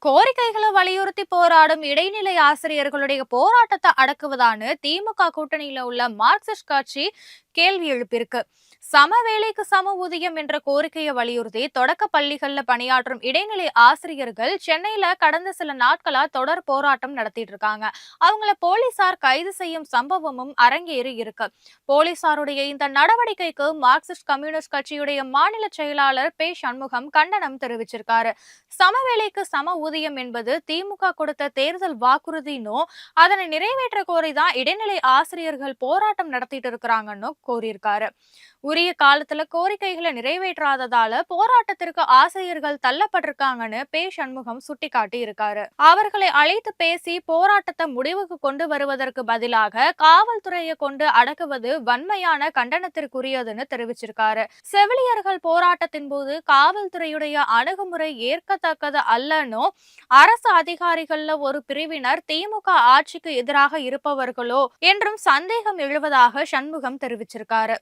கோரிக்கைகளை வலியுறுத்தி போராடும் இடைநிலை ஆசிரியர்களுடைய போராட்டத்தை அடக்குவதான்னு திமுக கூட்டணியில உள்ள மார்க்சிஸ்ட் கட்சி கேள்வி எழுப்பியிருக்கு. சம வேலைக்கு சம ஊதியம் என்ற கோரிக்கையை வலியுறுத்தி தொடக்க பள்ளிகள்ல பணியாற்றும் இடைநிலை ஆசிரியர்கள் சென்னையில கடந்த சில நாட்களா தொடர் போராட்டம் நடத்திட்டு இருக்காங்க. அவங்கள போலீசார் கைது செய்யும் சம்பவமும் அரங்கேறி இருக்கு. போலீசாருடைய இந்த நடவடிக்கைக்கு மார்க்சிஸ்ட் கம்யூனிஸ்ட் கட்சியுடைய மாநில செயலாளர் பே சண்முகம் கண்டனம் தெரிவிச்சிருக்காரு. சமவேளைக்கு சம ஊதியம் என்பது திமுக கொடுத்த தேர்தல் வாக்குறுதினோ அதனை நிறைவேற்ற கோரிதான் இடைநிலை ஆசிரியர்கள் போராட்டம் நடத்திட்டு இருக்கிறாங்கன்னு கோரியிருக்காரு. உரிய காலத்துல கோரிக்கைகளை நிறைவேற்றாததால போராட்டத்திற்கு ஆசிரியர்கள் தள்ளப்பட்டிருக்காங்கன்னு பே சண்முகம் சுட்டிக்காட்டி இருக்காரு. அவர்களை அழைத்து பேசி போராட்டத்தை முடிவுக்கு கொண்டு வருவதற்கு பதிலாக காவல்துறையை கொண்டு அடக்குவது வன்மையான கண்டனத்திற்குரியதுன்னு தெரிவிச்சிருக்காரு. செவிலியர்கள் போராட்டத்தின் போது காவல்துறையுடைய அணுகுமுறை ஏற்கத்தக்கது அல்லன்னு அரசு அதிகாரிகள்ல ஒரு பிரிவினர் திமுக ஆட்சிக்கு எதிராக இருப்பவர்களோ என்றும் சந்தேகம் எழுவதாக சண்முகம் தெரிவிச்சிருக்காரு.